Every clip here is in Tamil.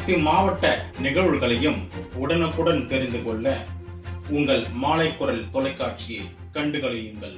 அனைத்து மாவட்ட நிகழ்வுகளையும் உடனுக்குடன் தெரிந்து கொள்ள உங்கள் மாலை குரல் தொலைக்காட்சியை கண்டுகளியுங்கள்.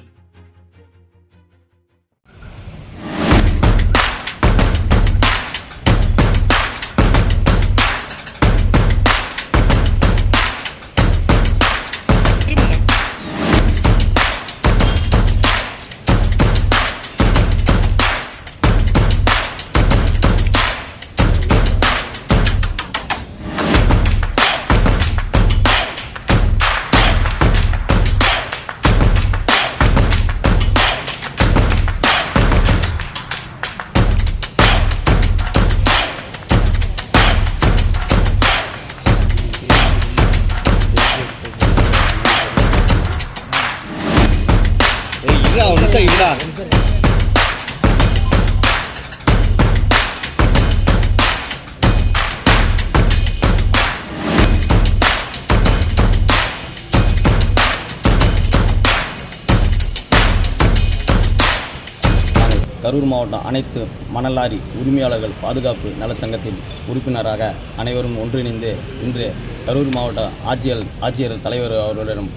கரூர் மாவட்டம் அனைத்து மணல் லாரி உரிமையாளர்கள் பாதுகாப்பு நலச்சங்கத்தின் உறுப்பினராக அனைவரும் ஒன்றிணைந்து இன்று கரூர் மாவட்ட ஆட்சியர் தலைவர் அவர்களிடம்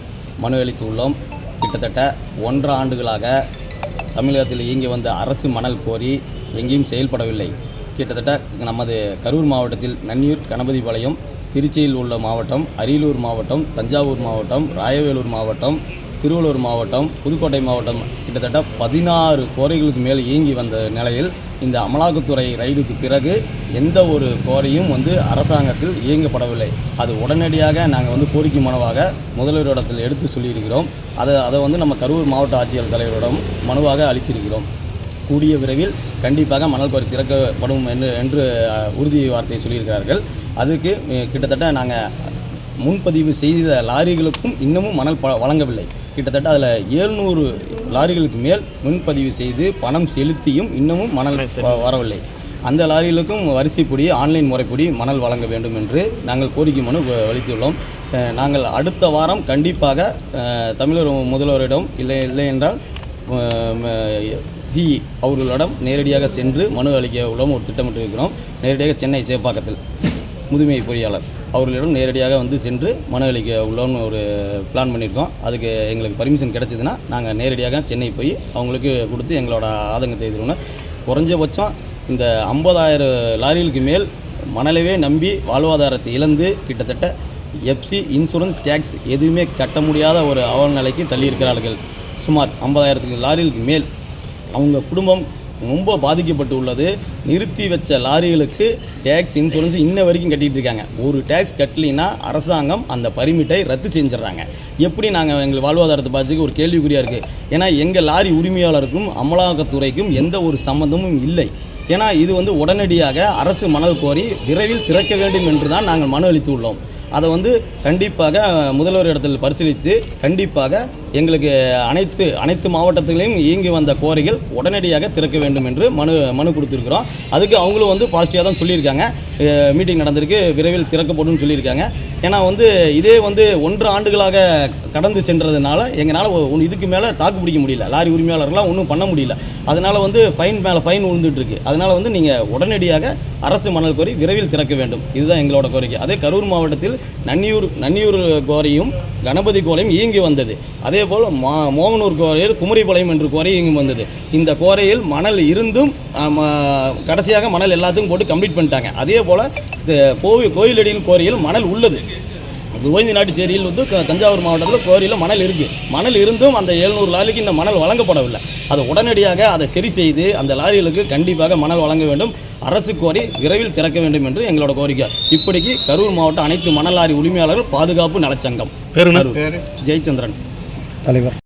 மனு அளித்து உள்ளோம். கிட்டத்தட்ட 1.5 ஆண்டுகளாக தமிழகத்தில் இயங்கி வந்த அரசு மணல் கோரி எங்கேயும் செயல்படவில்லை. கிட்டத்தட்ட நமது கரூர் மாவட்டத்தில் நன்னியூர், கணபதிபாளையம், திருச்சியில் உள்ள மாவட்டம், அரியலூர் மாவட்டம், தஞ்சாவூர் மாவட்டம், ராயவேலூர் மாவட்டம், திருவள்ளூர் மாவட்டம், புதுக்கோட்டை மாவட்டம் கிட்டத்தட்ட 16 கோரிகளுக்கு மேல் இயங்கி வந்த நிலையில் இந்த அமலாக்கத்துறை ரைடுக்கு பிறகு எந்த ஒரு கோரியும் அரசாங்கத்தில் இயங்கப்படவில்லை. அது உடனடியாக நாங்கள் கோரிக்கை மனுவாக முதல்வரிடத்தில் எடுத்து சொல்லியிருக்கிறோம். அதை நம்ம கரூர் மாவட்ட ஆட்சியர் தலைவரிடம் மனுவாக அளித்திருக்கிறோம். கூடிய விரைவில் கண்டிப்பாக மணல் கோரி திறக்கப்படும் என்று உறுதி வார்த்தை சொல்லியிருக்கிறார்கள். அதுக்கு கிட்டத்தட்ட நாங்கள் முன்பதிவு செய்த லாரிகளுக்கும் இன்னமும் மணல் வழங்கவில்லை. கிட்டத்தட்ட அதில் 700 லாரிகளுக்கு மேல் முன்பதிவு செய்து பணம் செலுத்தியும் இன்னமும் மணல் வரவில்லை. அந்த லாரிகளுக்கும் வரிசைப்படி ஆன்லைன் முறைப்படி மணல் வழங்க வேண்டும் என்று நாங்கள் கோரிக்கை மனு அளித்துள்ளோம். நாங்கள் அடுத்த வாரம் கண்டிப்பாக தமிழக முதல்வரிடம் இல்லை என்றால் சி அவர்களிடம் நேரடியாக சென்று மனு அளிக்க உள்ளோம் ஒரு திட்டமிட்டிருக்கிறோம். நேரடியாக சென்னை சேப்பாக்கத்தில் முதுமை பொறியாளர் அவர்களிடம் நேரடியாக சென்று மனு அளிக்க உள்ளோன்னு ஒரு பிளான் பண்ணியிருக்கோம். அதுக்கு எங்களுக்கு பர்மிஷன் கிடச்சிதுன்னா நாங்கள் நேரடியாக சென்னை போய் அவங்களுக்கு கொடுத்து எங்களோட ஆதங்கத்தை எதிர்கொள்ள குறைஞ்சபட்சம் இந்த 50,000 லாரிகளுக்கு மேல் மணலவே நம்பி வாழ்வாதாரத்தை இழந்து கிட்டத்தட்ட எஃப்சி, இன்சூரன்ஸ், டேக்ஸ் எதுவுமே கட்ட முடியாத ஒரு அவலநிலைக்கு தள்ளியிருக்கிறார்கள். சுமார் 50,000 லாரிகளுக்கு மேல் அவங்க குடும்பம் ரொம்ப பாதிக்கப்பட்டு உள்ளது. நிறுத்தி வச்ச லாரிகளுக்கு டேக்ஸ், இன்சூரன்ஸ் இன்ன வரைக்கும் கட்டிகிட்டு இருக்காங்க. ஒரு டேக்ஸ் கட்டலினா அரசாங்கம் அந்த பர்மிட்டை ரத்து செஞ்சிடறாங்க. எப்படி நாங்கள் எங்கள் வாழ்வாதாரத்தை பாதிச்சுக்கு ஒரு கேள்விக்குறியாக இருக்குது. ஏன்னா எங்கள் லாரி உரிமையாளருக்கும் அமலாக்கத்துறைக்கும் எந்த ஒரு சம்மந்தமும் இல்லை. ஏன்னா இது உடனடியாக அரசு மணல் கோரி விரைவில் திறக்க வேண்டும் என்று தான் நாங்கள் மனு அளித்து உள்ளோம். அதை கண்டிப்பாக முதல்வர் இடத்தில் பரிசீலித்து கண்டிப்பாக எங்களுக்கு அனைத்து மாவட்டத்திலையும் இயங்கி வந்த கோரிகள் உடனடியாக திறக்க வேண்டும் என்று மனு கொடுத்துருக்குறோம். அதுக்கு அவங்களும் பாசிட்டிவாக தான் சொல்லியிருக்காங்க. மீட்டிங் நடந்திருக்கு, விரைவில் திறக்கப்படும் சொல்லியிருக்காங்க. ஏன்னா இதே 1.5 ஆண்டுகளாக கடந்து சென்றதுனால எங்களால் இதுக்கு மேலே தாக்கு பிடிக்க முடியல. லாரி உரிமையாளர்கள்லாம் ஒன்றும் பண்ண முடியல. அதனால் ஃபைன் மேலே ஃபைன் விழுந்துட்டுருக்கு. அதனால் நீங்கள் உடனடியாக அரசு மணல் கோரி விரைவில் திறக்க வேண்டும். இதுதான் எங்களோட கோரிக்கை. அதே கரூர் மாவட்டத்தில் நன்னியூர் கோரியும் கணபதி கோரையும் இயங்கி வந்தது. அதேபோல் மோகனூர் கோரையில் குமரிபாளையம் என்று கோரை இயங்கி வந்தது. இந்த கோரையில் மணல் இருந்தும் கடைசியாக மணல் எல்லாத்துக்கும் போட்டு கம்ப்ளீட் பண்ணிட்டாங்க. அதே போல் கோயிலடியில் கோரையில் மணல் உள்ளது. கோவிந்தி நாட்டு சேரியில் தஞ்சாவூர் மாவட்டத்தில் கோரியில் மணல் இருக்குது. மணல் இருந்தும் அந்த 700 லாரிக்கு இந்த மணல் வழங்கப்படவில்லை. அதை உடனடியாக அதை சரி செய்து அந்த லாரிகளுக்கு கண்டிப்பாக மணல் வழங்க வேண்டும். அரசு கோரி விரைவில் திறக்க வேண்டும் என்று எங்களோட கோரிக்கை. இப்படிக்கு கரூர் மாவட்ட அனைத்து மணல் லாரி உரிமையாளர்கள் பாதுகாப்பு நலச்சங்கம் ஜெயச்சந்திரன் தலைவர்.